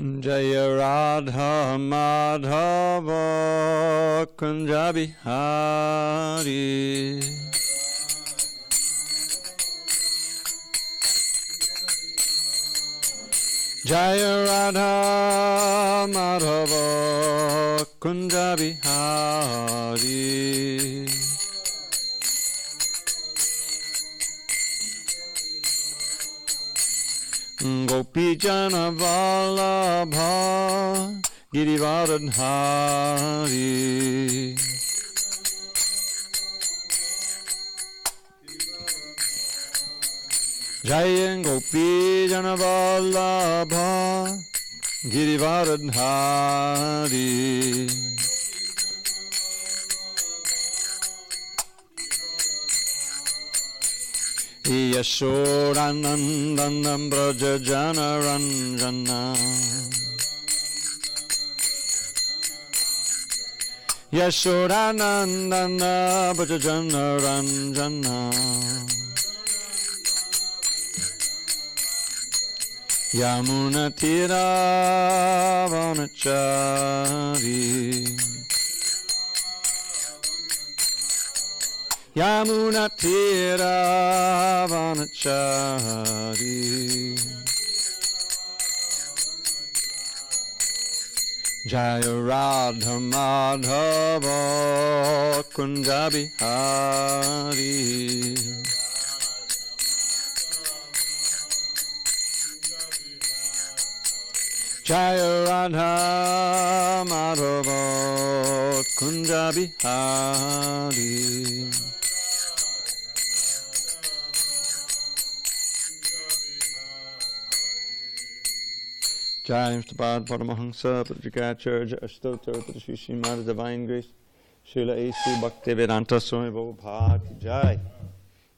Jaya Radha Madhava Kunja Bihari. Jaya Radha Madhava Kunja Bihari. Gopi Jana Vallabha Girivardhari. Jaya Gopi Jana Vallabha Girivardhari. Yashodanandandam Braja Jana Ranjana. Yashodanandana Braja Jana Ranjana. Yamuna Tira Vanachari. Yamuna Tira Vanachari. Jaya Radha Madhava Kunja Bihari. Jaya Radha Madhava Kunja Bihari. Jai Mr. Bhagavad Paramahansa, Pradvikacharya, Ashtotar, Shri Srimad Divine Grace, Srila A.C. Bhaktivedanta Swami Prabhupada Ki Jai.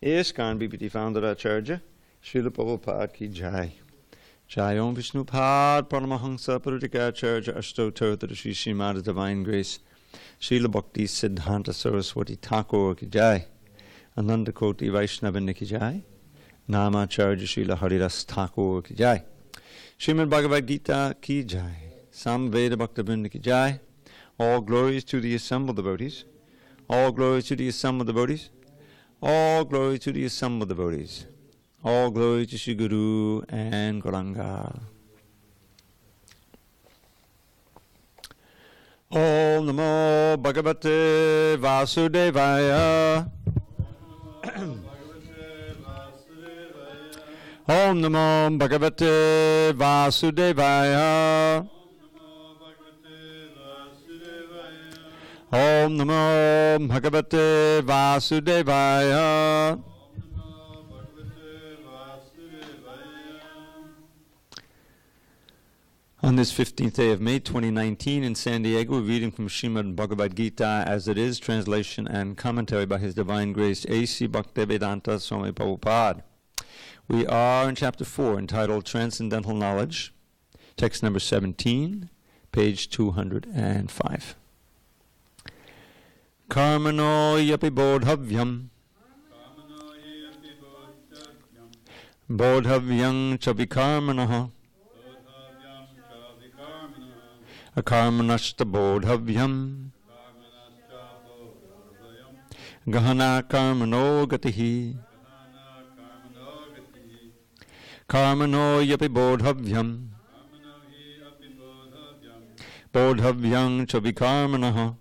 ISKCON BPT Founder Acharya, Srila Prabhupada Ki Jai. Jai Om Vishnu Pad Paramahansa, Pradvikacharya, Ashtotar, Shri Srimad Divine Grace, Srila Bhakti Siddhanta Saraswati Thakur Ki Jai. Ananda Koti Vaishnavanda Ki Jai. Namacharya Srila Haridas Thakur Ki Jai. Srimad Bhagavad Gita Ki Jai. Samveda Bhaktivinoda Ki Jai. All glories to the assembled devotees. All glories to the assembled devotees. All glory to the assembled devotees. All glory to Shri Guru and Gauranga. Om Namo Bhagavate Vasudevaya. Om Namo Bhagavate Vasudevaya. Om Namo Bhagavate Vasudevaya. On this 15th day of May 2019 in SanDiego, reading from Srimad Bhagavad Gita as it is, translation and commentary by His Divine Grace A.C. Bhaktivedanta Swami Prabhupada. We are in chapter 4, entitled Transcendental Knowledge, text number 17, page 205. Karmano yapi bodhavyam bodhavyam chavikarmanaha akarmanashta bodhavyam gahana karmano gatihi karmano yapi bodhavyam bodhavyam chavikarmanaha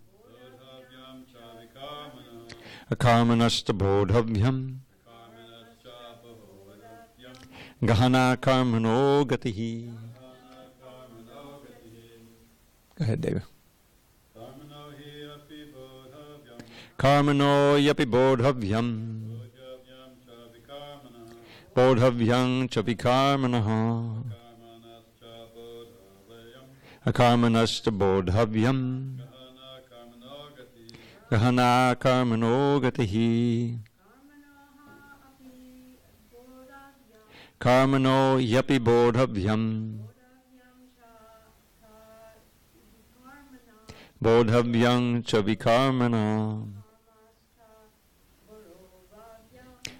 akarmanashta bodhavyam gahana karmano gatihi. Go ahead, David. Karmano yapi bodhavyam bodhavyam chavikarmanaha akarmanashta bodhavyam gahana karmano gatihi. Karmano yapi bodhavyam bodhavyam chavikarmana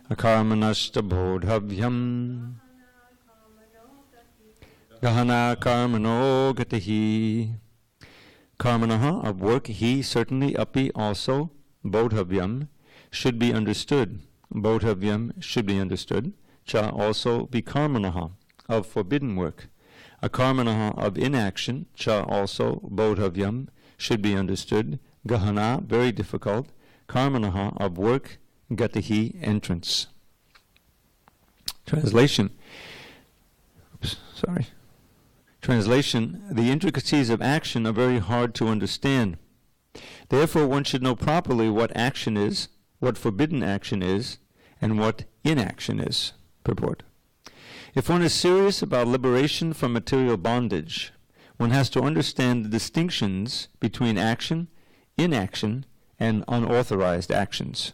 akarmanashta bodhavyam Gahana karmano gatahi. Karmanaha, of work, he certainly, api also, bodhavyam, should be understood. Bodhavyam should be understood. Cha also vikarmanaha, of forbidden work. Akarmanaha, of inaction. Cha also, bodhavyam, should be understood. Gahana, very difficult. Karmanaha, of work. Gatihi, entrance. Translation. Translation, the intricacies of action are very hard to understand. Therefore, one should know properly what action is, what forbidden action is, and what inaction is. Purport. If one is serious about liberation from material bondage, one has to understand the distinctions between action, inaction, and unauthorized actions.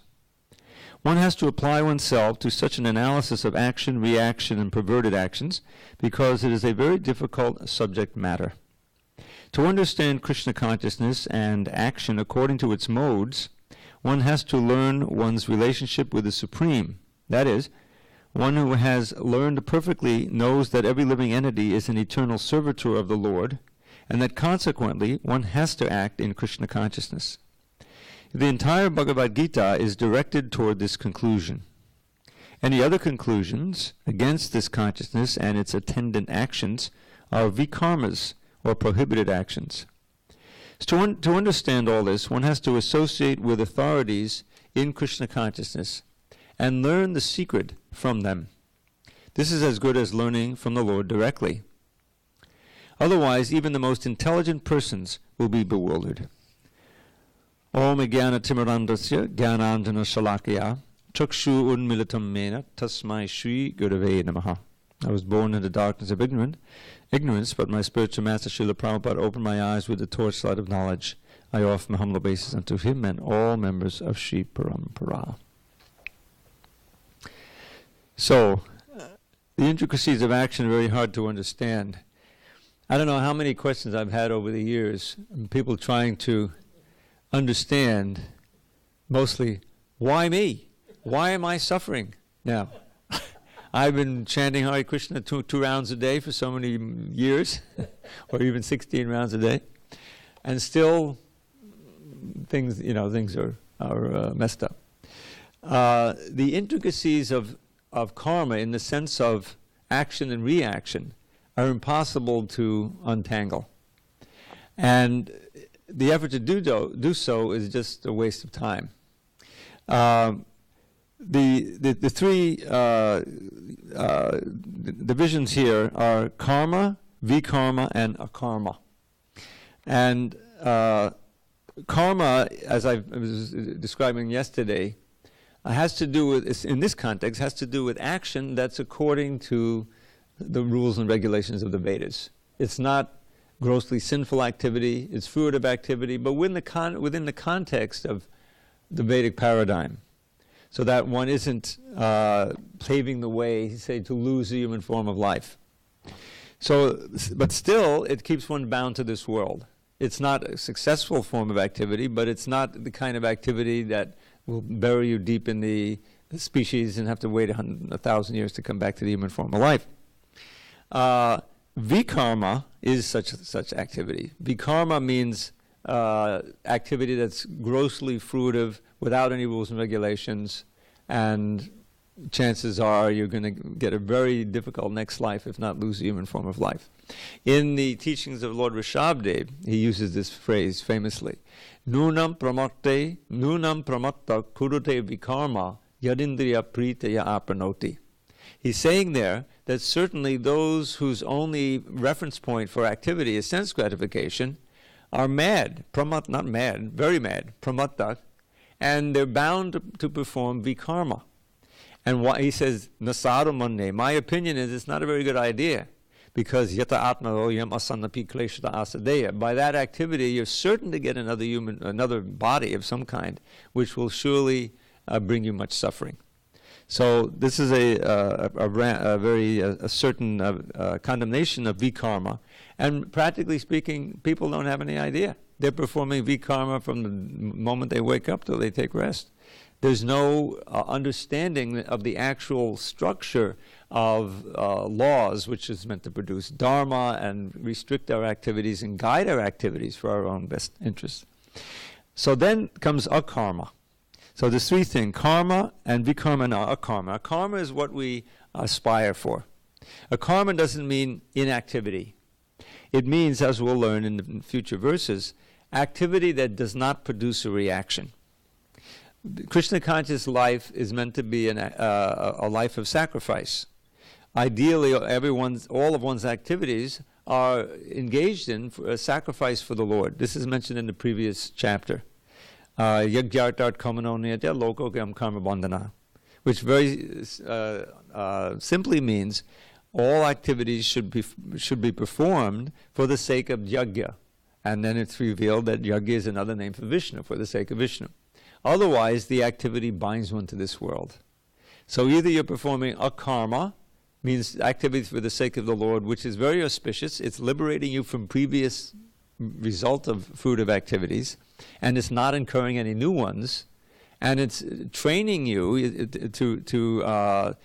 One has to apply oneself to such an analysis of action, reaction, and perverted actions because it is a very difficult subject matter. To understand Krishna consciousness and action according to its modes, one has to learn one's relationship with the Supreme. That is, one who has learned perfectly knows that every living entity is an eternal servitor of the Lord, and that consequently one has to act in Krishna consciousness. The entire Bhagavad Gita is directed toward this conclusion. Any other conclusions against this consciousness and its attendant actions are vikarmas, or prohibited actions. So to understand all this, one has to associate with authorities in Krishna consciousness and learn the secret from them. This is as good as learning from the Lord directly. Otherwise, even the most intelligent persons will be bewildered. Om Jnana Timirandasya Jnanandjana Shalakaya Chakshu Unmilitam Mena Tasmai Shri Gurave Namaha. I was born in the darkness of ignorance, but my spiritual master Srila Prabhupada opened my eyes with the torchlight of knowledge. I offer my humble obeisance unto him and all members of Sri Parampara. So, the intricacies of action are very hard to understand. I don't know how many questions I've had over the years, people trying to understand, mostly, why me? Why am I suffering now? I've been chanting Hare Krishna two rounds a day for so many years, or even 16 rounds a day, and still things are messed up. The intricacies of karma, in the sense of action and reaction, are impossible to untangle, and the effort to do so is just a waste of time. The three divisions here are karma, vikarma, and akarma. And karma, as I was describing yesterday, has to do with, in this context, has to do with action that's according to the rules and regulations of the Vedas. It's not grossly sinful activity, it's fruitive activity, but within the context of the Vedic paradigm, so that one isn't paving the way, say, to lose the human form of life. So, but still, it keeps one bound to this world. It's not a successful form of activity, but it's not the kind of activity that will bury you deep in the species and have to wait 1,000 years to come back to the human form of life. Vikarma is such activity. Vikarma means activity that's grossly fruitive, without any rules and regulations, and chances are you're going to get a very difficult next life, if not lose the human form of life. In the teachings of Lord Rishabhdev, he uses this phrase famously: Nunam pramatta kurute vikarma yadindriya pritaya apranoti. He's saying there that certainly those whose only reference point for activity is sense gratification are mad, not mad, very mad, pramatta, and they're bound to perform vikarma. And why he says, Nasaro manne, my opinion is it's not a very good idea, because yata atma oyam asanapi kleshata asadeya. By that activity, you're certain to get another body of some kind, which will surely bring you much suffering. So this is a very certain condemnation of vikarma, and practically speaking, people don't have any idea. They're performing vikarma from the moment they wake up till they take rest. There's no understanding of the actual structure of laws, which is meant to produce dharma and restrict our activities and guide our activities for our own best interests. So then comes akarma. So there's three things: karma and vikarma and akarma. Akarma is what we aspire for. Akarma doesn't mean inactivity. It means, as we'll learn in the future verses, activity that does not produce a reaction. Krishna conscious life is meant to be a life of sacrifice. Ideally, all of one's activities are engaged in for a sacrifice for the Lord. This is mentioned in the previous chapter. Yagyartat kamanoniyatya lokokam karma bandhana, which very simply means all activities should be performed for the sake of yajna. And then it's revealed that yajna is another name for Vishnu, for the sake of Vishnu. Otherwise, the activity binds one to this world. So either you're performing akarma, means activities for the sake of the Lord, which is very auspicious. It's liberating you from previous result of fruitive activities, and it's not incurring any new ones, and it's training you to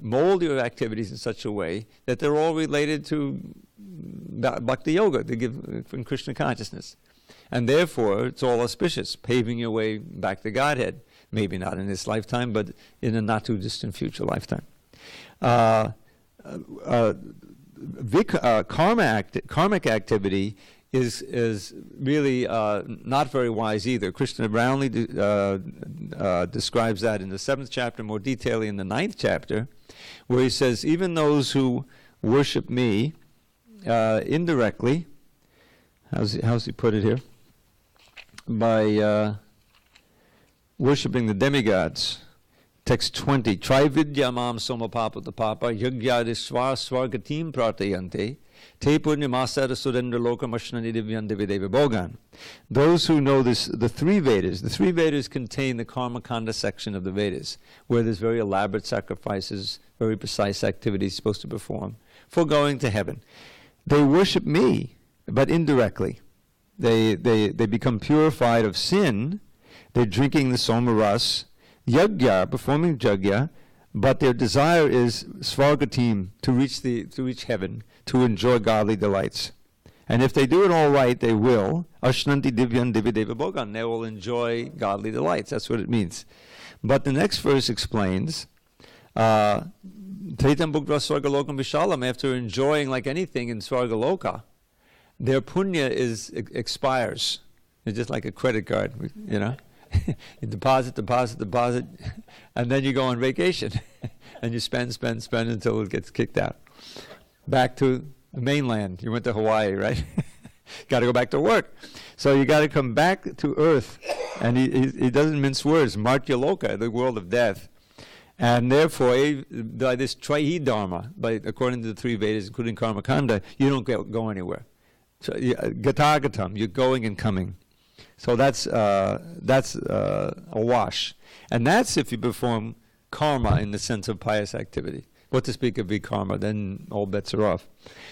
mold your activities in such a way that they're all related to bhakti yoga, to give from Krishna consciousness. And therefore, it's all auspicious, paving your way back to Godhead. Maybe not in this lifetime, but in a not too distant future lifetime. Karmic activity is really not very wise either. Krishna roundly describes that in the 7th chapter, more detailedly in the 9th chapter, where he says, even those who worship me indirectly, how's he put it here? By worshipping the demigods. Text 20, Trividya mam somapapatapapa yagyadisvar svargatim pratayante te purnimasara surendra lokamashnani divyan divideva bhogan. Those who know this, the three Vedas contain the Karma Kanda section of the Vedas, where there's very elaborate sacrifices, very precise activities supposed to perform for going to heaven. They worship me, but indirectly. They become purified of sin. They're drinking the somaras, yajna, performing yajna, but their desire is svargatim, to reach heaven, to enjoy godly delights. And if they do it all right, they will. Ashnanti divyan divideva bhogan. They will enjoy godly delights. That's what it means. But the next verse explains, Taitam bhukta svargalokam vishalam, after enjoying like anything in svargaloka, their punya expires. It's just like a credit card, you know. You deposit, and then you go on vacation, and you spend until it gets kicked out. Back to the mainland. You went to Hawaii, right? Got to go back to work. So you got to come back to earth. And he doesn't mince words. Martya Loka, the world of death. And therefore, by this Trahi Dharma, according to the three Vedas, including Karma Kanda, you don't go anywhere. So, Gatagatam, you're going and coming. So that's a wash. And that's if you perform karma in the sense of pious activity. What to speak of vikarma, then all bets are off.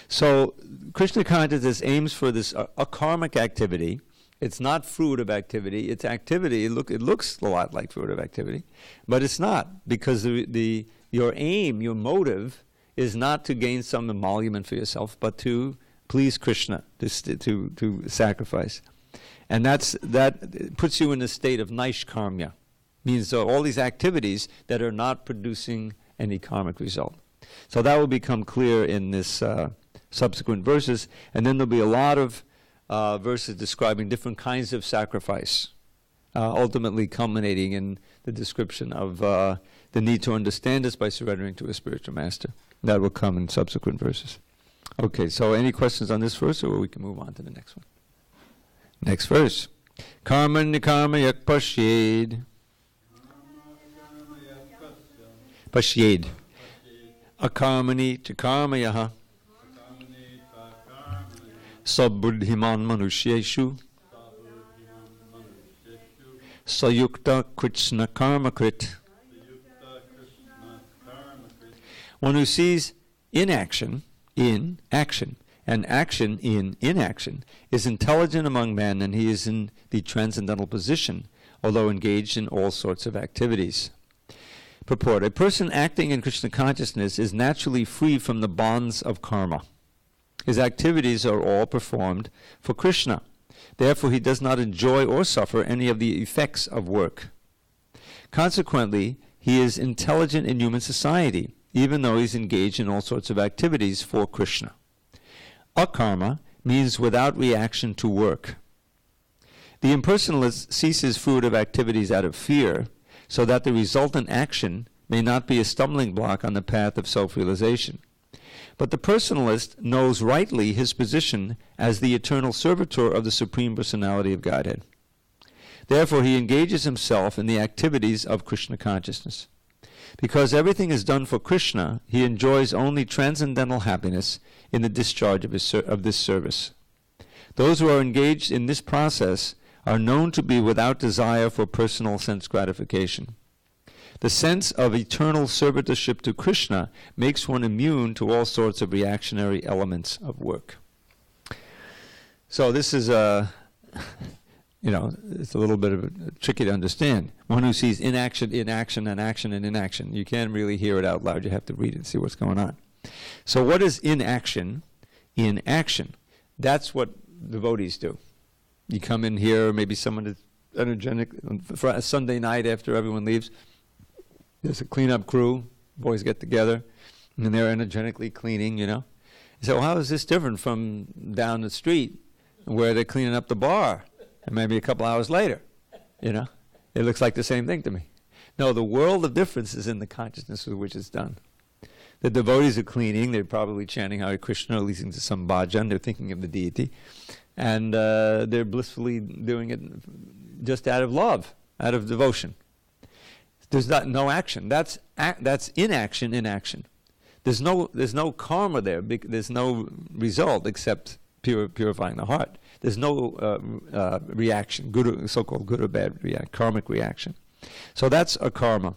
So Krishna consciousness aims for this akarmic activity. It's not fruitive activity. It's activity. It looks a lot like fruitive activity, but it's not, because your aim, your motive, is not to gain some emolument for yourself, but to please Krishna, to sacrifice. And that puts you in a state of naishkarmya, means all these activities that are not producing any karmic result. So that will become clear in this subsequent verses, and then there'll be a lot of verses describing different kinds of sacrifice, ultimately culminating in the description of the need to understand this by surrendering to a spiritual master. That will come in subsequent verses. Okay, so any questions on this verse, or we can move on to the next one? Next verse. Karma nikarma yak pashyed. Pashyed. Akarmani to karmayaha. Sabbuddhiman manushyeshu. Sayukta krishna karmakrit. One who sees inaction in action, and action in inaction, is intelligent among men, and he is in the transcendental position, although engaged in all sorts of activities. Purport: a person acting in Krishna consciousness is naturally free from the bonds of karma. His activities are all performed for Krishna. Therefore, he does not enjoy or suffer any of the effects of work. Consequently, he is intelligent in human society, even though he's engaged in all sorts of activities for Krishna. Akarma means without reaction to work. The impersonalist ceases fruitive activities out of fear, so that the resultant action may not be a stumbling block on the path of self-realization. But the personalist knows rightly his position as the eternal servitor of the Supreme Personality of Godhead. Therefore, he engages himself in the activities of Krishna consciousness. Because everything is done for Krishna, he enjoys only transcendental happiness in the discharge of this service. Those who are engaged in this process are known to be without desire for personal sense gratification. The sense of eternal servitorship to Krishna makes one immune to all sorts of reactionary elements of work. So this is it's a little bit of tricky to understand. One who sees inaction, inaction, and action and inaction. You can't really hear it out loud. You have to read it and see what's going on. So what is inaction? Inaction. That's what devotees do. You come in here, maybe someone is energetic, for a Sunday night after everyone leaves, there's a cleanup crew, boys get together, and they're energetically cleaning, You say, well, how is this different from down the street where they're cleaning up the bar? And maybe a couple hours later, It looks like the same thing to me. No, the world of difference is in the consciousness with which it's done. The devotees are cleaning, they're probably chanting Hare Krishna, or listening to some bhajan, they're thinking of the deity, and they're blissfully doing it just out of love, out of devotion. There's no action. That's inaction in action. There's no karma there. There's no result except purifying the heart. There's no reaction, so-called good or bad karmic reaction. So that's a karma.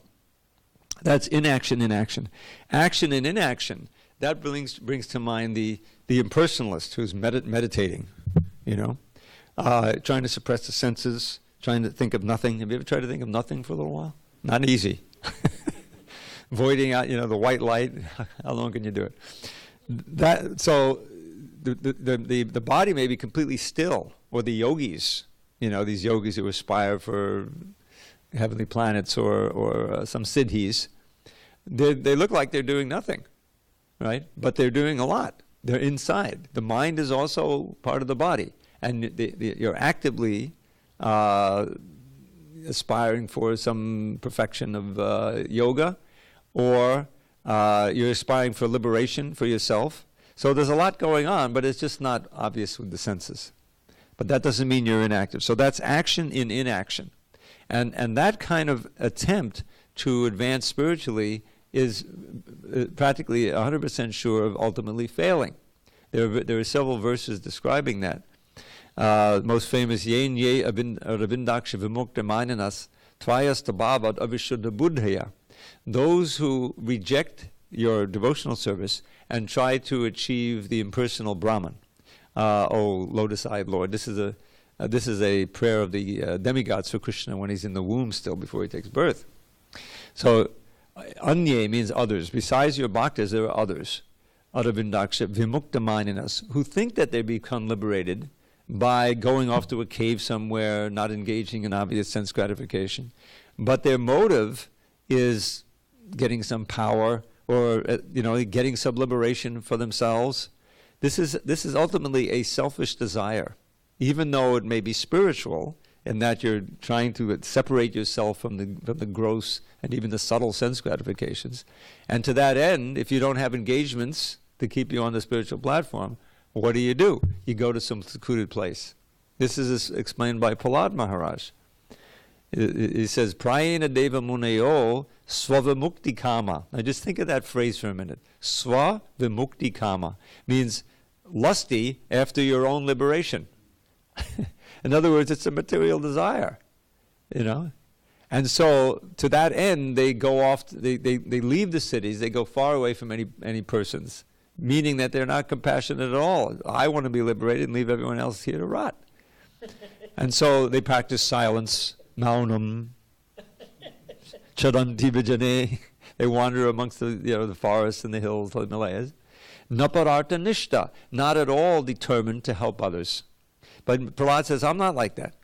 That's inaction in action. Action and inaction, that brings to mind the impersonalist who's meditating, trying to suppress the senses, trying to think of nothing. Have you ever tried to think of nothing for a little while? Not easy. Voiding out, the white light. How long can you do it? So the body may be completely still, or the yogis, these yogis who aspire for heavenly planets or some siddhis, they look like they're doing nothing, right? But they're doing a lot. They're inside. The mind is also part of the body, and you're actively aspiring for some perfection of yoga, or you're aspiring for liberation for yourself. So there's a lot going on, but it's just not obvious with the senses. But that doesn't mean you're inactive. So that's action in inaction. And that kind of attempt to advance spiritually is practically 100% sure of ultimately failing. There are several verses describing that. Most famous, Yen ye avindaksha vimukta maninas tvayasta bhavad avishuddha buddhaya. Those who reject your devotional service and try to achieve the impersonal Brahman. O lotus-eyed Lord. This is a prayer of the demigods for Krishna when he's in the womb still, before he takes birth. So, anye means others. Besides your bhaktas, there are others. Aravindaksha vimukta maninas, who think that they become liberated by going off to a cave somewhere, not engaging in obvious sense gratification. But their motive is getting some power, or getting some liberation for themselves. This is ultimately a selfish desire, even though it may be spiritual, in that you're trying to separate yourself from the gross and even the subtle sense gratifications. And to that end, if you don't have engagements to keep you on the spiritual platform, what do? You go to some secluded place. This is explained by Prahlad Maharaj. He says, Prayena deva muneo svavimukti kama. Now just think of that phrase for a minute. Svavimukti kama means lusty after your own liberation. In other words, it's a material desire, And so to that end, they go off, they leave the cities, they go far away from any persons, meaning that they're not compassionate at all. I want to be liberated and leave everyone else here to rot. And so they practice silence. Maunam, Charanti Vijane. They wander amongst the forests and the hills, the Himalayas. Napararta Nishta, not at all determined to help others. But Prahlad says, I'm not like that.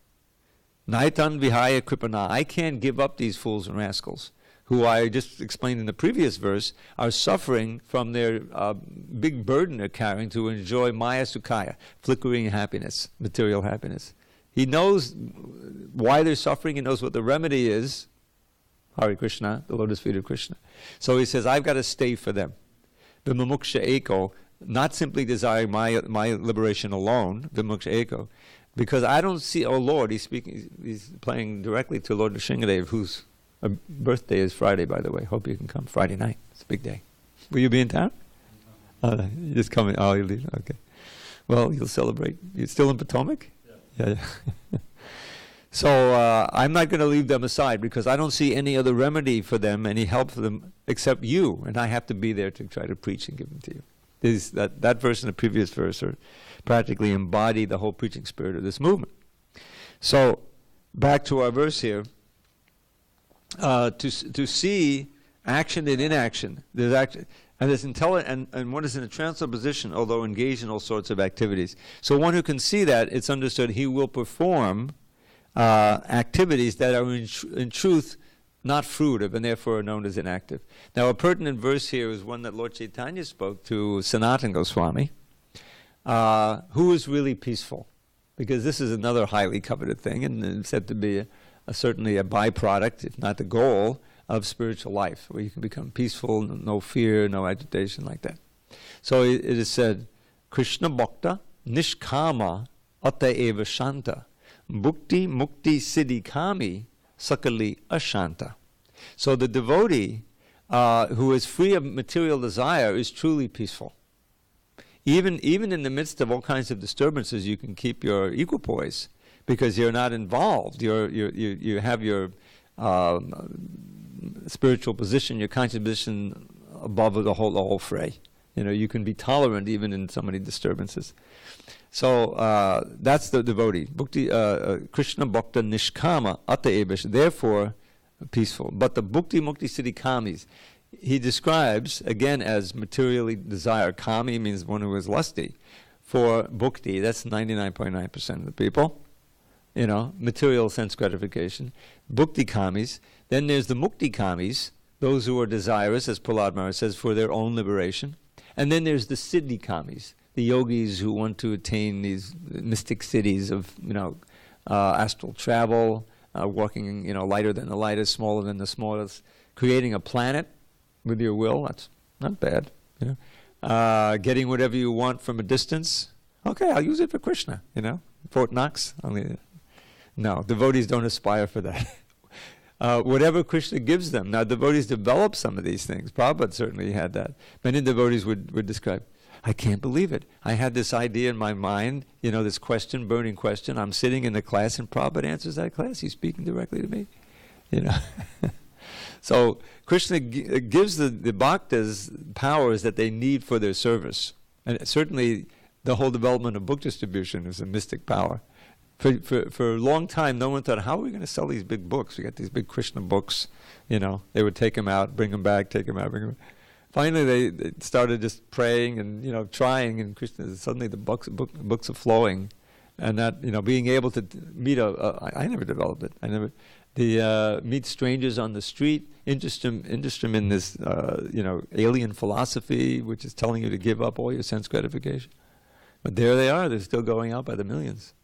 Naitan Vihaya Kripana, I can't give up these fools and rascals, who I just explained in the previous verse, are suffering from their big burden they're carrying to enjoy Maya Sukhaya, flickering happiness, material happiness. He knows why they're suffering, he knows what the remedy is, Hare Krishna, the lotus feet of Krishna. So he says, I've got to stay for them. Vimuksha Eko, not simply desiring my liberation alone, Vimuksha Eko, because I don't see, oh Lord, he's playing directly to Lord Nrsingadev, whose birthday is Friday, by the way. Hope you can come Friday night. It's a big day. Will you be in town? You just come in. Oh, you'll leave. Okay. Well, you'll celebrate. You're still in Potomac? Yeah. So I'm not going to leave them aside because I don't see any other remedy for them, any help for them, except you. And I have to be there to try to preach and give them to you. That verse and the previous verse are practically embody the whole preaching spirit of this movement. So back to our verse here. To see action and inaction, there's action, and there's intelligent, and one is in a transfer position, although engaged in all sorts of activities. So one who can see that, it's understood he will perform activities that are in truth not fruitive, and therefore are known as inactive. Now, a pertinent verse here is one that Lord Chaitanya spoke to Sanatana Goswami, who is really peaceful, because this is another highly coveted thing, and said to be certainly a byproduct, if not the goal, of spiritual life, where you can become peaceful, no fear, no agitation like that. So it is said, Krishna Bhakta Nishkama Ata Eva Shanta Bhukti Mukti Siddhi Kami Sakali Ashanta. So the devotee who is free of material desire is truly peaceful. Even in the midst of all kinds of disturbances, you can keep your equipoise, because you're not involved. You have your spiritual position, your conscious position above the whole fray. You can be tolerant even in so many disturbances. So that's the devotee. Bhukti, Krishna Bhakta Nishkama Ata Ebesh, therefore peaceful. But the Bhukti Mukti Siddhi Kamis, he describes again as materially desired. Kami means one who is lusty. For Bhukti, that's 99.9% of the people. Material sense gratification. Bhukti Kamis. Then there's the Mukti Kamis, those who are desirous, as Prahlad Maharaj says, for their own liberation. And then there's the Siddhi Kamis, the yogis who want to attain these mystic cities of, astral travel, walking, lighter than the lightest, smaller than the smallest, creating a planet with your will. That's not bad. Getting whatever you want from a distance. Okay, I'll use it for Krishna. Fort Knox. No, devotees don't aspire for that. Whatever Krishna gives them. Now, devotees develop some of these things. Prabhupada certainly had that. Many devotees would describe, I can't believe it. I had this idea in my mind, this question, burning question. I'm sitting in the class and Prabhupada answers that class. He's speaking directly to me. So Krishna gives the bhaktas powers that they need for their service. And certainly the whole development of book distribution is a mystic power. For a long time, no one thought, how are we going to sell these big books? We got these big Krishna books, They would take them out, bring them back, take them out, bring them back. Finally, they started just praying and, trying, and Krishna, suddenly the books are flowing. And that, being able to meet I never developed it. Meet strangers on the street, interest them in this, alien philosophy, which is telling you to give up all your sense gratification. But there they are, they're still going out by the millions.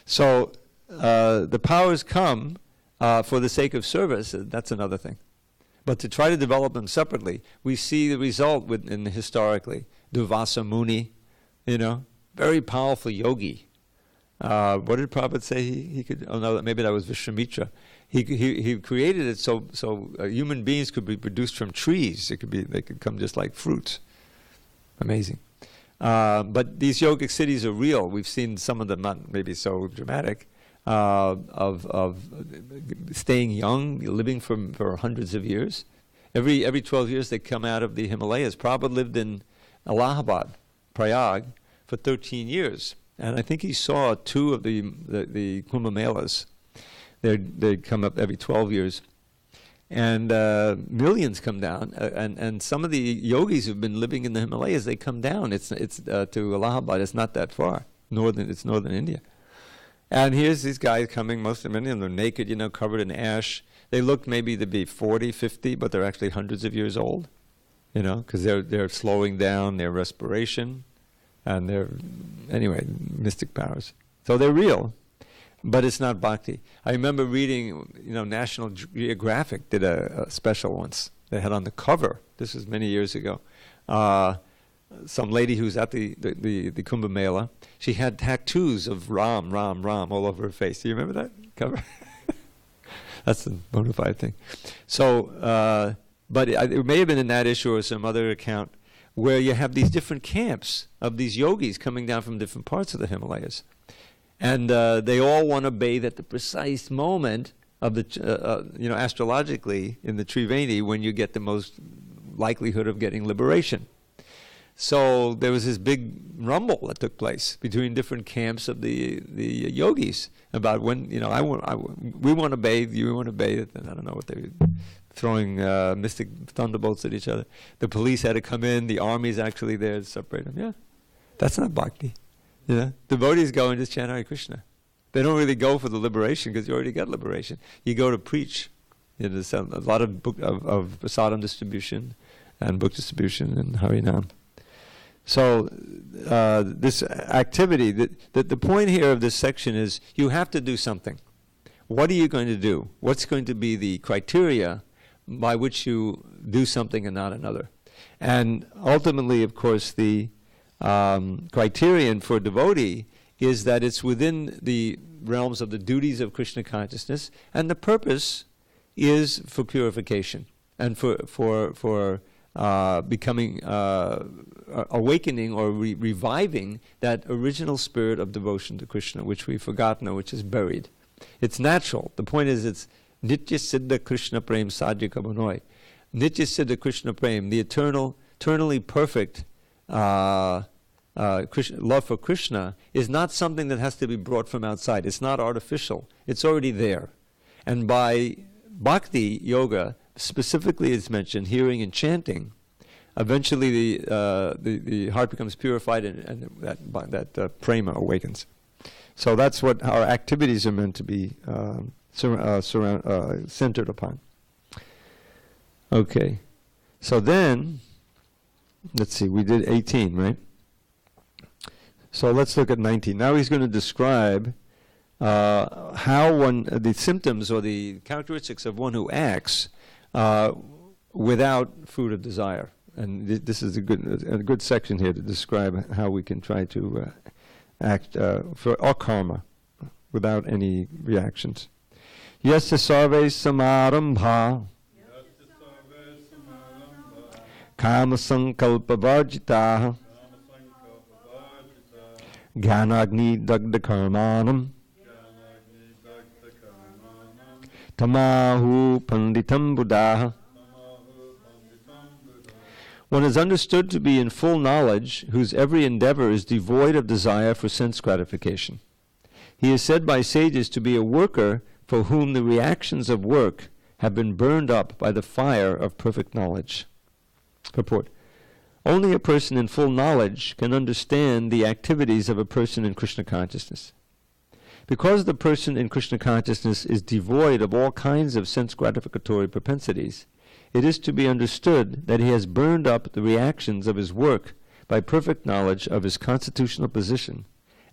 So the powers come for the sake of service, that's another thing. But to try to develop them separately, we see the result historically. Durvasa Muni, very powerful yogi. What did Prabhupada say he could? Oh no, maybe that was Vishwamitra. He created it so human beings could be produced from trees. They could come just like fruits. Amazing. But these yogic cities are real. We've seen some of them, not maybe so dramatic, of staying young, living for hundreds of years. Every 12 years they come out of the Himalayas. Prabhupada lived in Allahabad, Prayag, for 13 years. And I think he saw 2 of the Kumbh Melas. They come up every 12 years. And millions come down, and some of the yogis who've been living in the Himalayas, they come down. It's to Allahabad. It's not that far. It's northern India. And here's these guys coming. Most of many of them are naked, covered in ash. They look maybe to be 40, 50, but they're actually hundreds of years old. Because they're slowing down their respiration, and they're mystic powers. So they're real. But it's not bhakti. I remember reading, National Geographic did a special once. They had on the cover, this was many years ago, some lady who's at the Kumbh Mela. She had tattoos of Ram, Ram, Ram all over her face. Do you remember that cover? That's the bona fide thing. So, but it may have been in that issue or some other account where you have these different camps of these yogis coming down from different parts of the Himalayas. And they all want to bathe at the precise moment of the, astrologically in the Triveni when you get the most likelihood of getting liberation. So there was this big rumble that took place between different camps of the yogis about when, we want to bathe, you want to bathe, and I don't know what they were throwing mystic thunderbolts at each other. The police had to come in, the army's actually there to separate them. Yeah, that's not bhakti. Devotees go and just chant Hare Krishna. They don't really go for the liberation because you already got liberation. You go to preach. There's a lot of of prasadam distribution and book distribution and Harinam. So this activity, the point here of this section is you have to do something. What are you going to do? What's going to be the criteria by which you do something and not another? And ultimately, of course, the criterion for devotee is that it's within the realms of the duties of Krishna consciousness, and the purpose is for purification and for becoming, awakening or reviving that original spirit of devotion to Krishna, which we've forgotten or which is buried. It's natural. The point is it's Nitya Siddha Krishna Prem Sadhya Bhanoi. Nitya Siddha Krishna Prem, the eternally perfect love for Krishna is not something that has to be brought from outside. It's not artificial. It's already there. And by bhakti yoga, specifically it's mentioned, hearing and chanting, eventually the heart becomes purified and that prema awakens. So that's what our activities are meant to be centered upon. Okay. So then, let's see, we did 18, right? So let's look at 19. Now he's going to describe how the symptoms or the characteristics of one who acts without fruit of desire. And this is a good section here to describe how we can try to act for our karma without any reactions. Yasya sarve samarambha kama sankalpa varjitaha Jnanagni dagda karmanam tamahu panditam buddha. One is understood to be in full knowledge, whose every endeavor is devoid of desire for sense gratification. He is said by sages to be a worker for whom the reactions of work have been burned up by the fire of perfect knowledge. Purport. Only a person in full knowledge can understand the activities of a person in Krishna consciousness. Because the person in Krishna consciousness is devoid of all kinds of sense gratificatory propensities, it is to be understood that he has burned up the reactions of his work by perfect knowledge of his constitutional position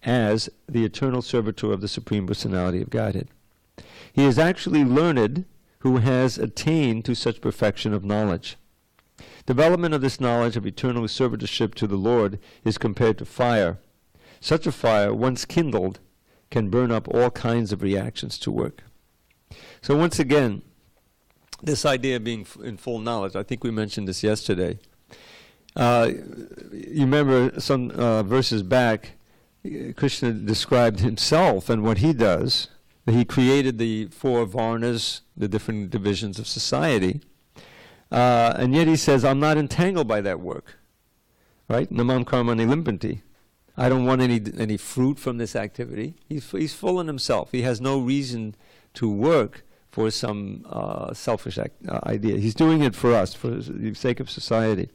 as the eternal servitor of the Supreme Personality of Godhead. He is actually learned who has attained to such perfection of knowledge. Development of this knowledge of eternal servitorship to the Lord is compared to fire. Such a fire, once kindled, can burn up all kinds of reactions to work. So once again, this idea of being in full knowledge, I think we mentioned this yesterday. You remember some verses back, Krishna described himself and what he does. He created the four varnas, the different divisions of society. And yet he says, I'm not entangled by that work. Right? Namam karmani limpanti. I don't want any fruit from this activity. He's full in himself. He has no reason to work for some selfish idea. He's doing it for us, for the sake of society.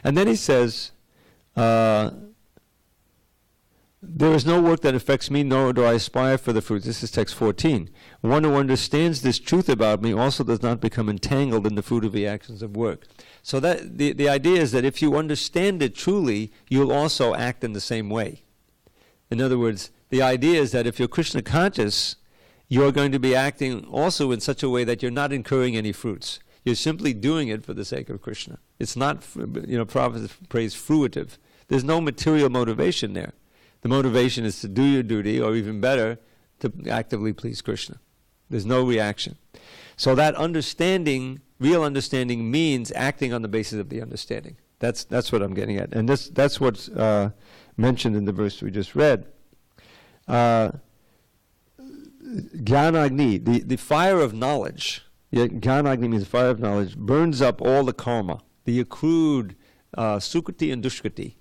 And then he says, there is no work that affects me, nor do I aspire for the fruits. This is text 14. One who understands this truth about me also does not become entangled in the fruit of the actions of work. So that the idea is that if you understand it truly, you'll also act in the same way. In other words, the idea is that if you're Krishna conscious, you're going to be acting also in such a way that you're not incurring any fruits. You're simply doing it for the sake of Krishna. It's not, Prabhupada prays fruitive. There's no material motivation there. The motivation is to do your duty, or even better, to actively please Krishna. There's no reaction. So that understanding, real understanding, means acting on the basis of the understanding. That's what I'm getting at. And that's what's mentioned in the verse we just read. Jnana-agni, the fire of knowledge, Jnana-agni means fire of knowledge, burns up all the karma, the accrued sukriti and dushkriti.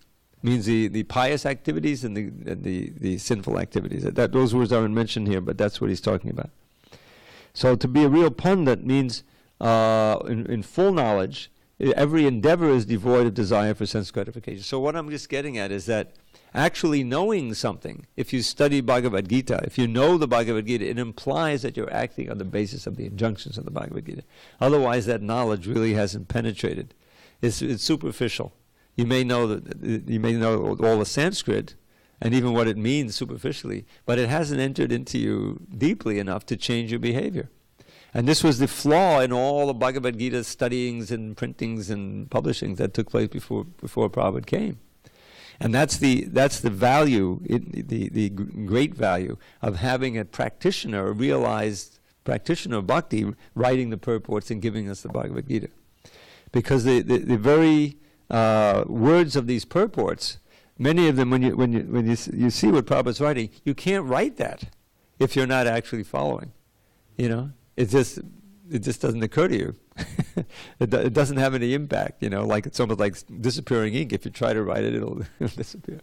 Means the pious activities and the sinful activities. Those words aren't mentioned here, but that's what he's talking about. So to be a real pundit means, in full knowledge, every endeavor is devoid of desire for sense gratification. So what I'm just getting at is that actually knowing something, if you study Bhagavad Gita, if you know the Bhagavad Gita, it implies that you're acting on the basis of the injunctions of the Bhagavad Gita. Otherwise, that knowledge really hasn't penetrated. It's superficial. You may know all the Sanskrit and even what it means superficially, but it hasn't entered into you deeply enough to change your behavior. And this was the flaw in all the Bhagavad Gita studyings and printings and publishings that took place before Prabhupada came. And that's the value, the great value of having a practitioner, a realized practitioner of bhakti, writing the purports and giving us the Bhagavad Gita. Because the very words of these purports, many of them, when you see what Prabhupada's writing, you can't write that if you're not actually following. It just doesn't occur to you. It doesn't have any impact. Like it's almost like disappearing ink. If you try to write it, it'll disappear.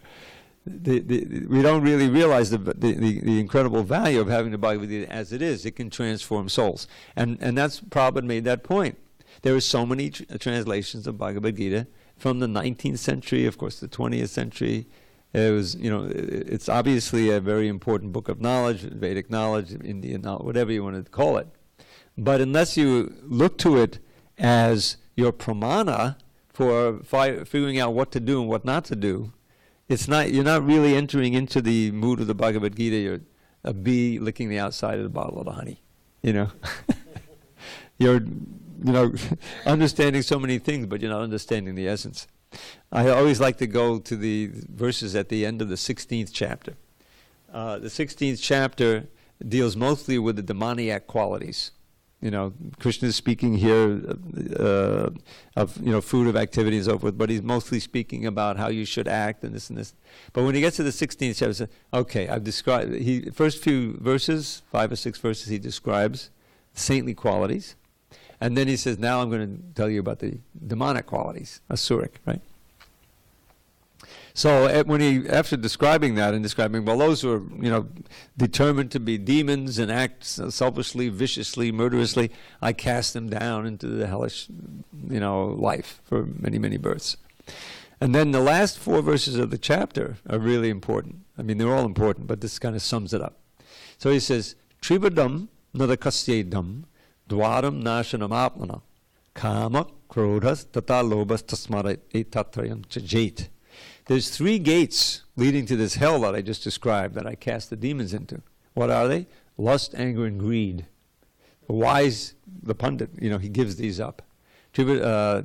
We don't really realize the incredible value of having the Bhagavad Gita as it is. It can transform souls, and that's Prabhupada made that point. There are so many translations of Bhagavad Gita. From the 19th century, of course, the 20th century, it was, it's obviously a very important book of knowledge, Vedic knowledge, Indian knowledge, whatever you want to call it. But unless you look to it as your pramana for figuring out what to do and what not to do, you're not really entering into the mood of the Bhagavad Gita. You're a bee licking the outside of the bottle of the honey, You're understanding so many things, but you're not understanding the essence. I always like to go to the verses at the end of the 16th chapter. The 16th chapter deals mostly with the demoniac qualities. Krishna is speaking here of fruit of activity and so forth, but he's mostly speaking about how you should act and this and this. But when he gets to the 16th chapter, he says, okay, I've described, first few verses, 5 or 6 verses, he describes saintly qualities. And then he says, now I'm going to tell you about the demonic qualities, asuric, right? So after describing that and describing, well, those who are, determined to be demons and act selfishly, viciously, murderously, I cast them down into the hellish, life for many, many births. And then the last 4 verses of the chapter are really important. I mean, they're all important, but this kind of sums it up. So he says, Tribadam nadakasyedam dwaram nashanam apnana kama krodhas tata lobhas tasmara etatrayam chajait. There's 3 gates leading to this hell that I just described, that I cast the demons into. What are they? Lust, anger, and greed. The wise, the pundit, he gives these up. Kama,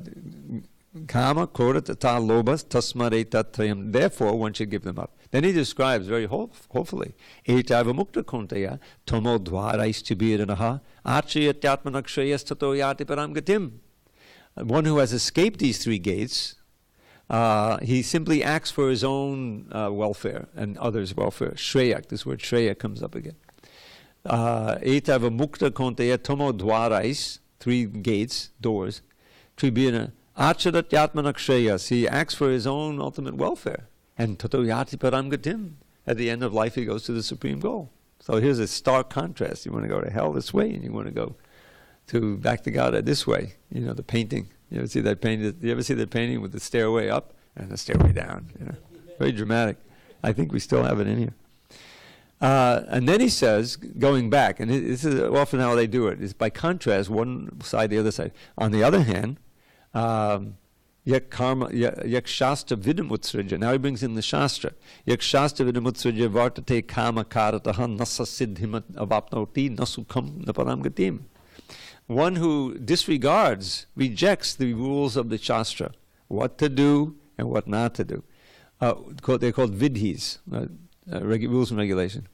krodha, tata, lobhas, tasmare tatrayam. Therefore, one should give them up. Then he describes very hopefully, etava mukta kontaya tomo dvaraistibiranaha achayatyatmanakshayas tato yati param gatim. One who has escaped these 3 gates, he simply acts for his own welfare and others' welfare. Shreyak, this word Shreya comes up again. Etava mukta kontaya tomo dvarais, 3 gates, doors. Tribina acharat yatmanakshayas, he acts for his own ultimate welfare. And tato yati param gatim, at the end of life he goes to the supreme goal. So here's a stark contrast. You want to go to hell this way, and you want to go back to God this way. The painting. You ever see that painting? You ever see that painting with the stairway up and the stairway down? Very dramatic. I think we still have it in here. And then he says, going back, and this is often how they do it, is by contrast, one side, the other side. On the other hand, yak shastra vidam utsraja. Now he brings in the shastra. Yak shastra vidam utsraja vartate kama karataha nasa siddhimat avapnoti nasukam naparam gatim. One who disregards, rejects the rules of the shastra, what to do and what not to do. They're called vidhis, rules and regulation.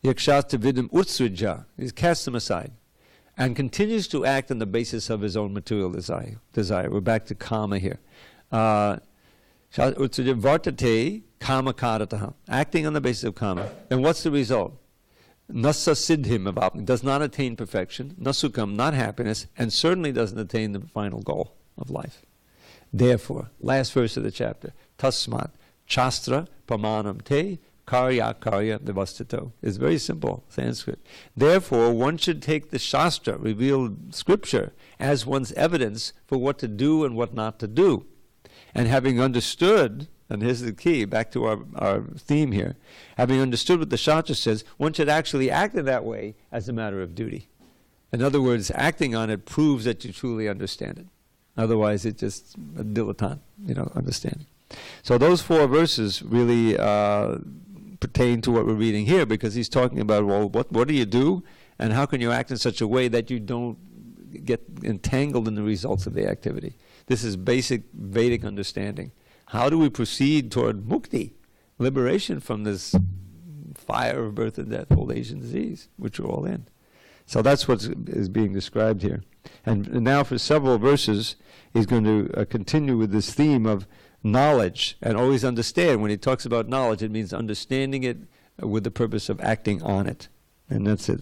Yak shastra vidam utsraja, he casts them aside and continues to act on the basis of his own material desire. We're back to kama here. Vartate kama karataha, acting on the basis of kama. And what's the result? Nasa siddhim avapni, does not attain perfection, nasukam, not happiness, and certainly doesn't attain the final goal of life. Therefore, last verse of the chapter, tasmat chastra pamanam te karya devastito. It's very simple, Sanskrit. Therefore, one should take the Shastra, revealed scripture, as one's evidence for what to do and what not to do. And having understood, and here's the key, back to our theme here, having understood what the Shastra says, one should actually act in that way as a matter of duty. In other words, acting on it proves that you truly understand it. Otherwise, it's just a dilettante, understanding. So those 4 verses really pertain to what we're reading here, because he's talking about, well, what do you do, and how can you act in such a way that you don't get entangled in the results of the activity. This is basic Vedic understanding. How do we proceed toward mukti, liberation from this fire of birth and death, old age and disease, which we're all in? So that's what is being described here. And now for several verses, he's going to continue with this theme of knowledge, and always understand. When he talks about knowledge, it means understanding it with the purpose of acting on it. And that's it.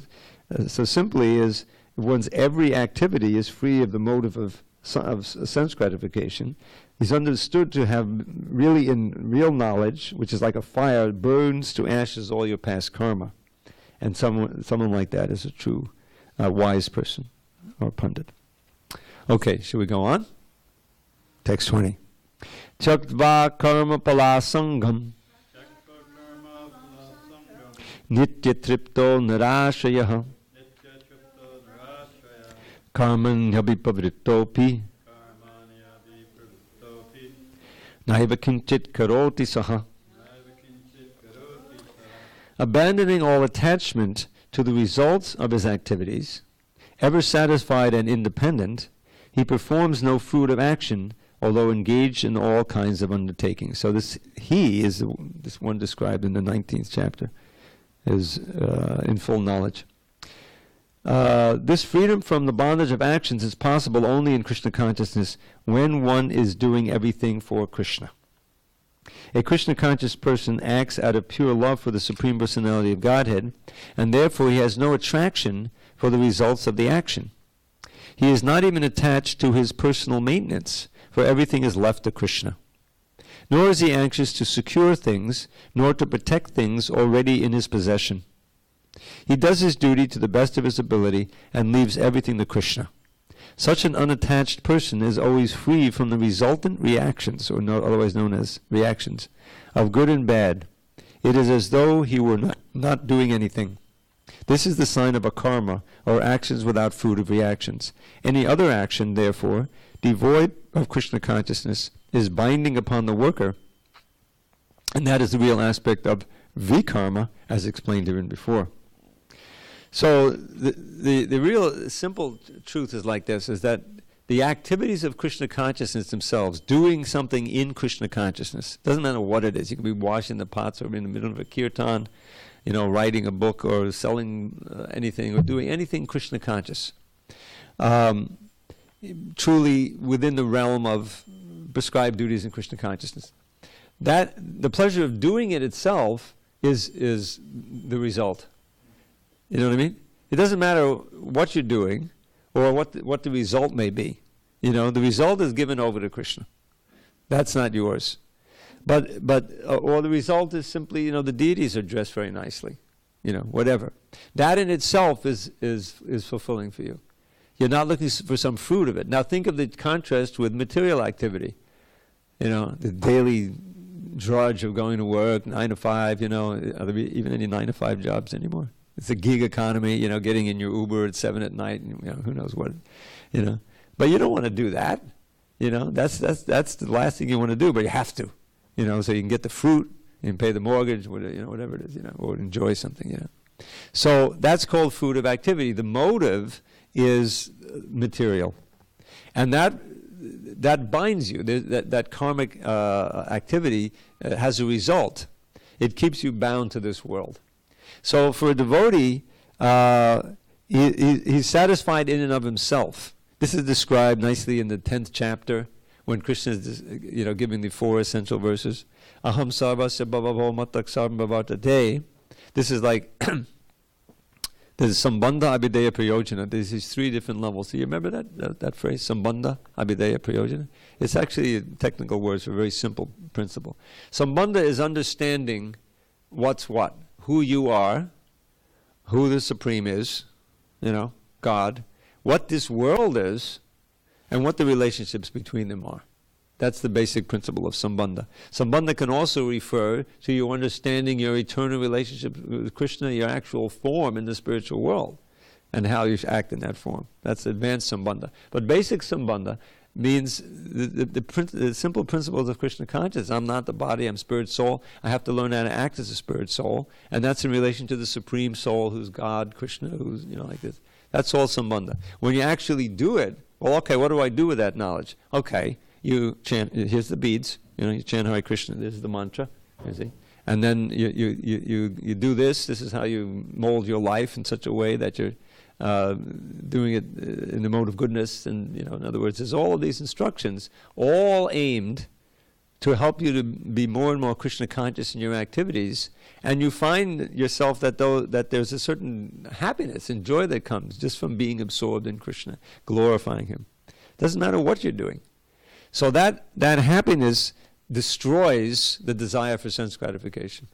So simply is, one's every activity is free of the motive of sense gratification. He's understood to have really in real knowledge, which is like a fire, burns to ashes all your past karma. And someone like that is a true wise person or pundit. Okay, shall we go on? Text 20. Chaktva karma palasangam nitya tripto nirashayah karmanyabhipavrittopi naiva kinchit karoti saha. Abandoning all attachment to the results of his activities, ever satisfied and independent, he performs no fruit of action, although engaged in all kinds of undertakings. So this he is this one described in the 19th chapter, is in full knowledge. This freedom from the bondage of actions is possible only in Krishna consciousness when one is doing everything for Krishna. A Krishna conscious person acts out of pure love for the Supreme Personality of Godhead, and therefore he has no attraction for the results of the action. He is not even attached to his personal maintenance, for everything is left to Krishna. Nor is he anxious to secure things, nor to protect things already in his possession. He does his duty to the best of his ability and leaves everything to Krishna. Such an unattached person is always free from the resultant reactions, or otherwise known as reactions, of good and bad. It is as though he were not doing anything. This is the sign of a karma, or actions without fruit of reactions. Any other action, therefore, devoid of Krishna consciousness, is binding upon the worker, and that is the real aspect of vikarma, as explained herein before. So the real simple truth is like this, is that the activities of Krishna consciousness themselves, doing something in Krishna consciousness, doesn't matter what it is. You can be washing the pots or in the middle of a kirtan, writing a book or selling anything or doing anything Krishna conscious. Truly within the realm of prescribed duties in Krishna consciousness. That the pleasure of doing it itself is the result. You know what I mean? It doesn't matter what you're doing or what the result may be. The result is given over to Krishna. That's not yours. But or the result is simply, the deities are dressed very nicely. whatever. That in itself is fulfilling for you. You're not looking for some fruit of it. Now think of the contrast with material activity. The daily drudge of going to work, 9 to 5, are there even any 9 to 5 jobs anymore? It's a gig economy, getting in your Uber at 7 at night, and who knows what, But you don't want to do that, That's the last thing you want to do, but you have to, so you can get the fruit and pay the mortgage, whatever it is, or enjoy something, So that's called fruit of activity. The motive is material, and that binds you. That karmic activity has a result. It keeps you bound to this world. So for a devotee, he's satisfied in and of himself. This is described nicely in the 10th chapter when Krishna is, giving the 4 essential verses. Aham sarvasya bhavavo matak sarvam bhavartate. This is like there's sambandha, abhideya, prayojana. There's these 3 different levels. So you remember that phrase, sambandha, abhideya, prayojana? It's actually a technical word for a very simple principle. Sambandha is understanding what's what, who you are, who the Supreme is, God, what this world is, and what the relationships between them are. That's the basic principle of sambandha. Sambandha can also refer to you understanding your eternal relationship with Krishna, your actual form in the spiritual world, and how you act in that form. That's advanced sambandha. But basic sambandha means the simple principles of Krishna consciousness. I'm not the body, I'm spirit soul. I have to learn how to act as a spirit soul, and that's in relation to the Supreme Soul, who's God, Krishna, who's, like this. That's all sambandha. When you actually do it, well, okay, what do I do with that knowledge? Okay, you chant, here's the beads, you chant Hare Krishna, this is the mantra, you see. And then you do this is how you mold your life in such a way that you're doing it in the mode of goodness. And, in other words, there's all of these instructions, all aimed to help you to be more and more Krishna conscious in your activities. And you find yourself that there's a certain happiness and joy that comes just from being absorbed in Krishna, glorifying Him. Doesn't matter what you're doing. So that happiness destroys the desire for sense gratification.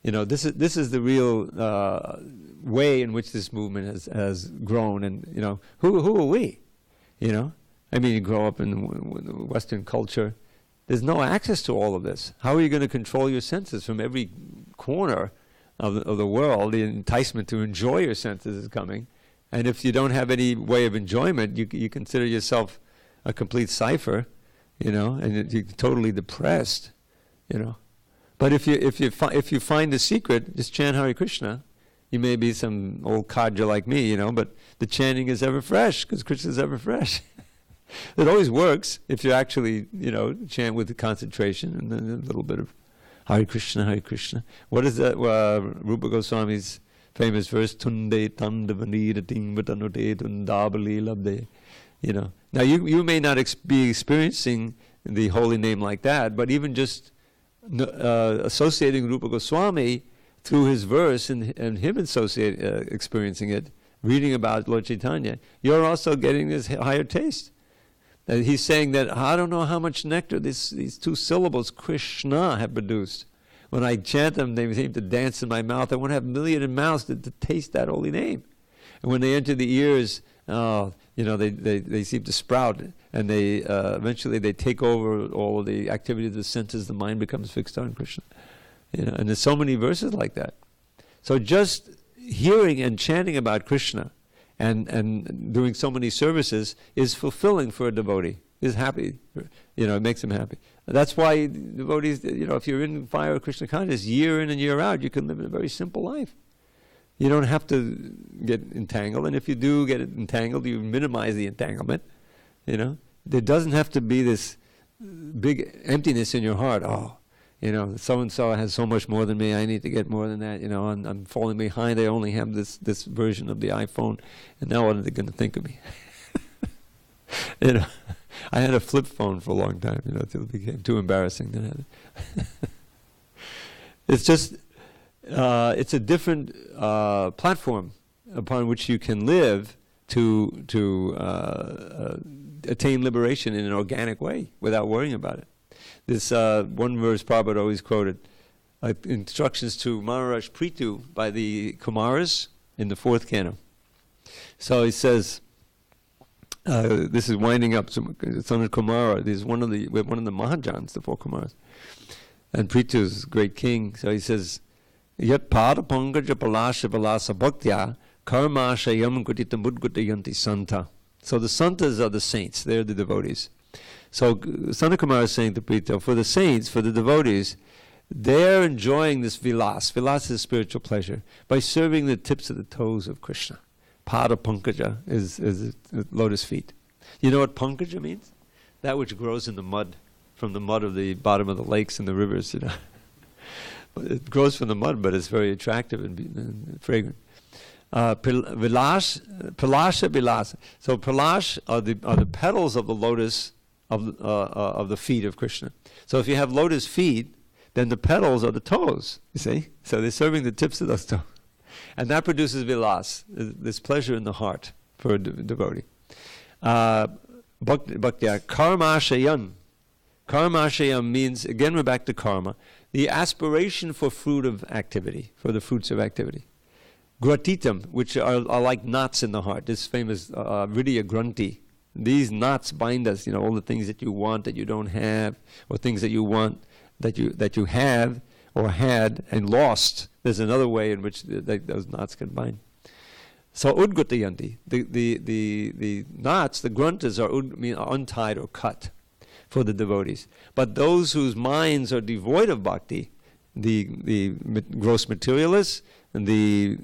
This is the real way in which this movement has grown. And who are we? You grow up in the Western culture. There's no access to all of this. How are you going to control your senses from every corner of the world? The enticement to enjoy your senses is coming, and if you don't have any way of enjoyment, you consider yourself a complete cipher, and you're totally depressed, But if you find the secret, just chant Hare Krishna. You may be some old codger like me, but the chanting is ever fresh because Krishna is ever fresh. It always works if you actually, chant with the concentration and then a little bit of Hare Krishna, Hare Krishna. What is that? Rupa Goswami's famous verse, Tunde Tandavanida Tingvatanote Tundabali Labde. Now you may not be experiencing the holy name like that, but even just associating Rupa Goswami through his verse and him experiencing it, reading about Lord Chaitanya, you're also getting this higher taste. He's saying that I don't know how much nectar these 2 syllables Krishna have produced. When I chant them, they seem to dance in my mouth. I want to have a million mouths to taste that holy name. And when they enter the ears, they seem to sprout, and they eventually they take over all of the activity of the senses. The mind becomes fixed on Krishna. And there's so many verses like that. So just hearing and chanting about Krishna and doing so many services is fulfilling for a devotee. Is happy, it makes him happy. That's why devotees, if you're in fire of Krishna consciousness, year in and year out, you can live a very simple life. You don't have to get entangled, and if you do get entangled, you minimize the entanglement. There doesn't have to be this big emptiness in your heart. Oh, so-and-so has so much more than me, I need to get more than that, I'm falling behind, I only have this version of the iPhone, and now what are they going to think of me? I had a flip phone for a long time, until it became too embarrassing. It's just, it's a different platform upon which you can live to attain liberation in an organic way without worrying about it. This one verse Prabhupada always quoted, instructions to Maharaj Prithu by the Kumaras in the 4th canto. So he says, this is winding up. Son of Kumara, this is one of the Mahajans, the 4 Kumaras, and Prithu is great king. So he says, Yat pada pangaja palasha balasa bhaktya karmasha yam gutita mudgutayanti santa. So the santas are the saints, they're the devotees. So Son of Kumara is saying to Prithu, for the saints, for the devotees, they're enjoying this vilas. Vilas is spiritual pleasure by serving the tips of the toes of Krishna. Pada pankaja is lotus feet. You know what pankaja means? That which grows in the mud, from the mud of the bottom of the lakes and the rivers, you know. It grows from the mud, but it's very attractive and fragrant. Palasha bilasa. So palash are the petals of the lotus of the feet of Krishna. So if you have lotus feet, then the petals are the toes. You see, so they're serving the tips of those toes. And that produces vilas, this pleasure in the heart for a devotee. Bhaktya, karmashayam. Karmashayam means, again we're back to karma, the aspiration for fruit of activity, for the fruits of activity. Gratitam, which are like knots in the heart, this famous Vidya Granti. These knots bind us, you know, all the things that you want that you don't have, or things that you want that you have or had and lost. There's another way in which those knots can bind. So udgutayanti, the knots, the grantas are untied or cut for the devotees. But those whose minds are devoid of bhakti, the gross materialists, and the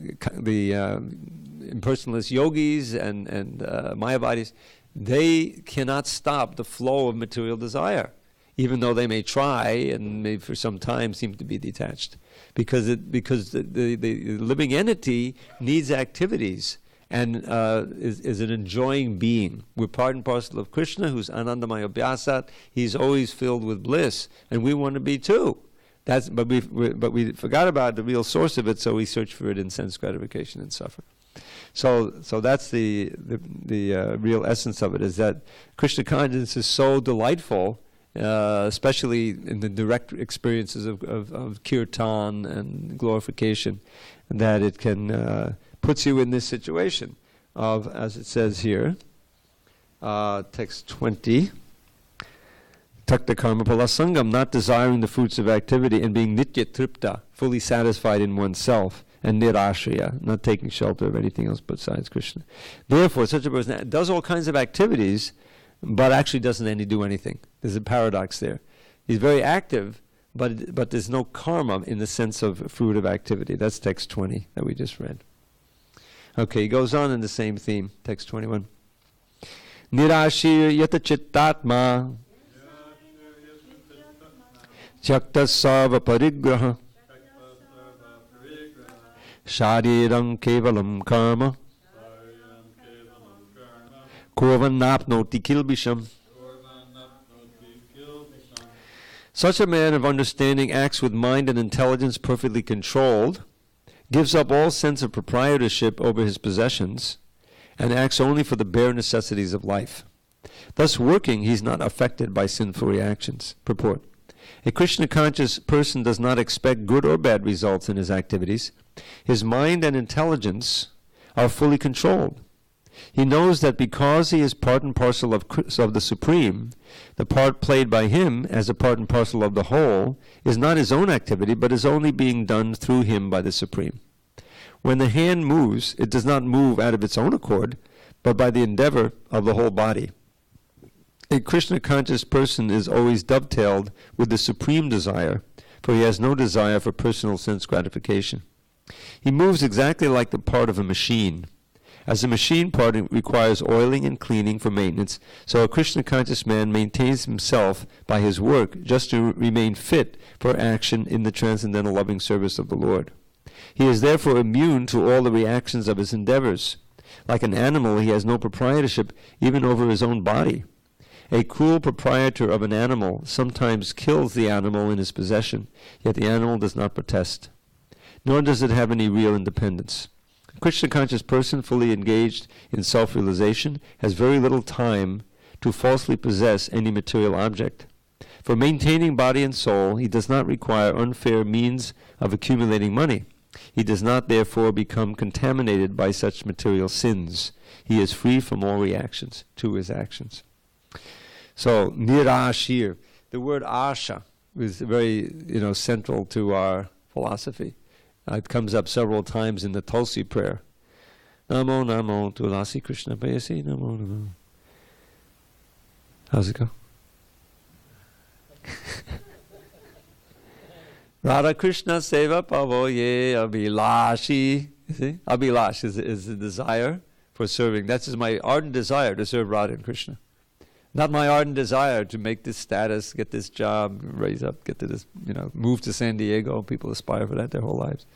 impersonalist yogis and mayavadis, they cannot stop the flow of material desire, even though they may try and may for some time seem to be detached. Because the living entity needs activities and is an enjoying being. We're part and parcel of Krishna, who's Anandamaya Bhyasat. He's always filled with bliss, and we want to be too. But we forgot about the real source of it, so we search for it in sense gratification and suffer. So that's the real essence of it, is that Krishna consciousness is so delightful, especially in the direct experiences of kirtan and glorification, that it can puts you in this situation of, as it says here, text 20, takta karma palasangam, not desiring the fruits of activity and being nitya tripta, fully satisfied in oneself, and nirashaya, not taking shelter of anything else besides Krishna. Therefore, such a person does all kinds of activities, but actually doesn't do anything. There's a paradox there. He's very active, but there's no karma in the sense of fruit of activity. That's text 20 that we just read. Okay, he goes on in the same theme, text 21. Nirashir yata chittatma Chakta sarva parigraha Shariram kevalam karma Kurvanapnoti kilbisham. Such a man of understanding acts with mind and intelligence perfectly controlled, gives up all sense of proprietorship over his possessions, and acts only for the bare necessities of life. Thus working, he is not affected by sinful reactions. Purport. A Krishna-conscious person does not expect good or bad results in his activities. His mind and intelligence are fully controlled. He knows that because he is part and parcel of the Supreme, the part played by him as a part and parcel of the whole is not his own activity, but is only being done through him by the Supreme. When the hand moves, it does not move out of its own accord, but by the endeavor of the whole body. A Krishna-conscious person is always dovetailed with the supreme desire, for he has no desire for personal sense gratification. He moves exactly like the part of a machine. As the machine part requires oiling and cleaning for maintenance, so a Krishna-conscious man maintains himself by his work just to remain fit for action in the transcendental loving service of the Lord. He is therefore immune to all the reactions of his endeavors. Like an animal, he has no proprietorship even over his own body. A cruel proprietor of an animal sometimes kills the animal in his possession, yet the animal does not protest, nor does it have any real independence. A Krishna-conscious person fully engaged in self-realization has very little time to falsely possess any material object. For maintaining body and soul, he does not require unfair means of accumulating money. He does not therefore become contaminated by such material sins. He is free from all reactions to his actions. So, nirashir, the word asha is very, central to our philosophy. It comes up several times in the Tulsi prayer. Namo Namo Tulasi Krishna Payasi Namo Namo. How's it go? Radha Krishna Seva Pavo Ye Abhilashi. You see? Abhilash is the desire for serving. That's my ardent desire to serve Radha and Krishna. Not my ardent desire to make this status, get this job, raise up, get to this, move to SanDiego. People aspire for that their whole lives.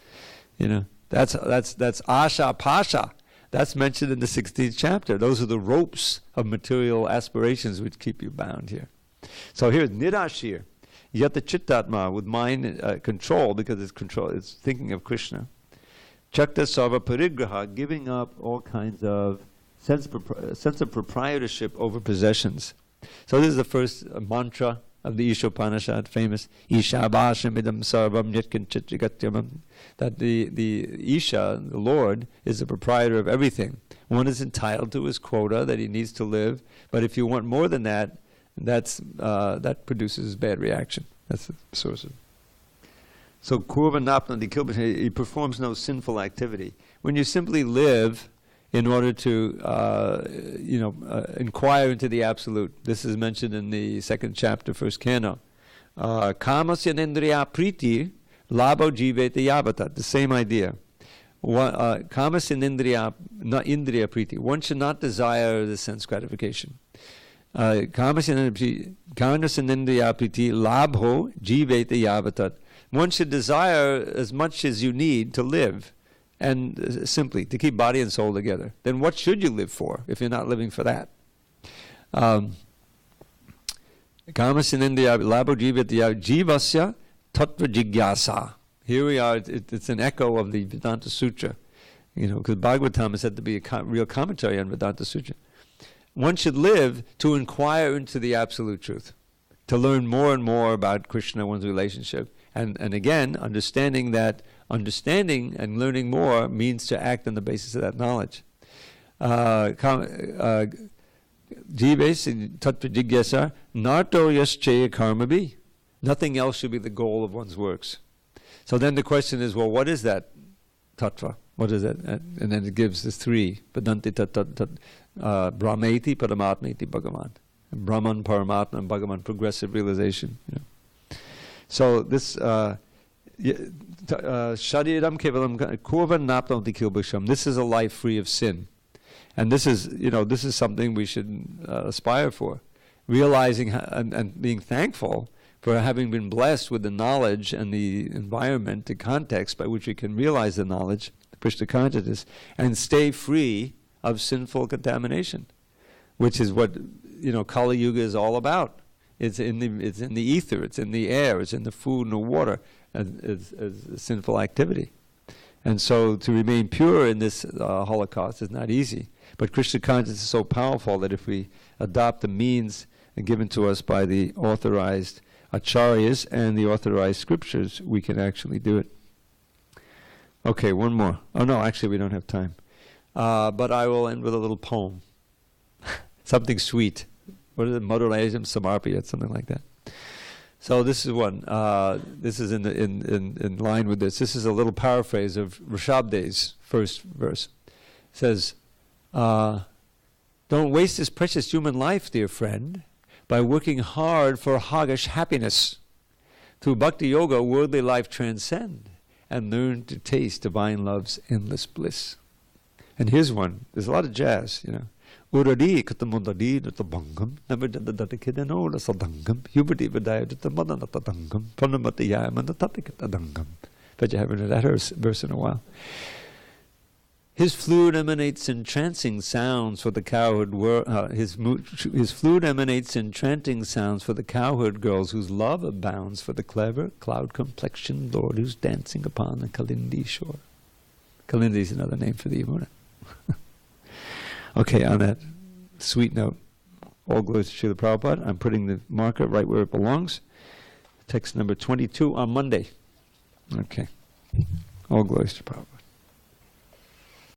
That's Asha Pasha. That's mentioned in the 16th chapter. Those are the ropes of material aspirations which keep you bound here. So here's Nirashir. Yata Chittatma, with mind control, because it's thinking of Krishna. Chakta Sarva Parigraha, giving up all kinds of sense of proprietorship over possessions. So this is the first mantra of the Ishopanishad, famous Ishabhasham idam sarvam yatkinchit jagatyamam, that the Isha, the Lord, is the proprietor of everything. One is entitled to his quota that he needs to live, but if you want more than that, that produces bad reaction. That's the source of. So kurva napna dikilbha, he performs no sinful activity. When you simply live in order to, inquire into the absolute. This is mentioned in the 2nd chapter, 1st canto. Kamasya nendriya priti labho jiveta yavatat. The same idea. Kamasya nendriya, not indriya priti. One should not desire the sense gratification. Kamasya nendriya priti labho jiveta yavatat. One should desire as much as you need to live, and simply to keep body and soul together. Then what should you live for if you're not living for that? Jivasya tattva jigyasa. Here we are, it's an echo of the Vedanta Sutra. Because Bhagavatam is said to be a real commentary on Vedanta Sutra. One should live to inquire into the absolute truth, to learn more and more about Krishna, one's relationship. And again, understanding and learning more means to act on the basis of that knowledge. Jives tattva jigyasa narto yaschaya karma bhi. Nothing else should be the goal of one's works. So then the question is, well, what is that tattva? What is that? And then it gives the 3. Vedanti Brahmeti Paramatmeti Bhagavan. Brahman, Paramatma, and Bhagavan, progressive realization. So this Shariram Kevalam Kurva Naptam Dikilbhisham. This is a life free of sin. And this is something we should aspire for. Realizing and being thankful for having been blessed with the knowledge and the environment, the context by which we can realize the knowledge, Krishna consciousness, and stay free of sinful contamination, which is what Kali Yuga is all about. It's in the ether, it's in the air, it's in the food and the water, as sinful activity. And so to remain pure in this Holocaust is not easy. But Krishna consciousness is so powerful that if we adopt the means given to us by the authorized acharyas and the authorized scriptures, we can actually do it. Okay, one more. Oh no, actually we don't have time. But I will end with a little poem. Something sweet. What is it? Madhurayam Samarpiyat, something like that. So this is one. This is in line with this. This is a little paraphrase of Rishabde's first verse. It says, don't waste this precious human life, dear friend, by working hard for hoggish happiness. Through bhakti yoga, worldly life transcend and learn to taste divine love's endless bliss. And here's one. There's a lot of jazz, Uradi katamundadi databangam, namadadadakidano dasadangam, hubadi vidaya datamadanatatangam, panamatiyaya manatatikatadangam. Bet you haven't heard that verse in a while. His flute emanates entrancing sounds for the cowherd his flute emanates enchanting sounds for the cowherd girls whose love abounds for the clever, cloud-complexioned lord who's dancing upon the Kalindi shore. Kalindi is another name for the Yamuna. Okay, on that sweet note, All glories to Srila Prabhupada. I'm putting the marker right where it belongs. Text number 22 on Monday. Okay. All glories to Prabhupada.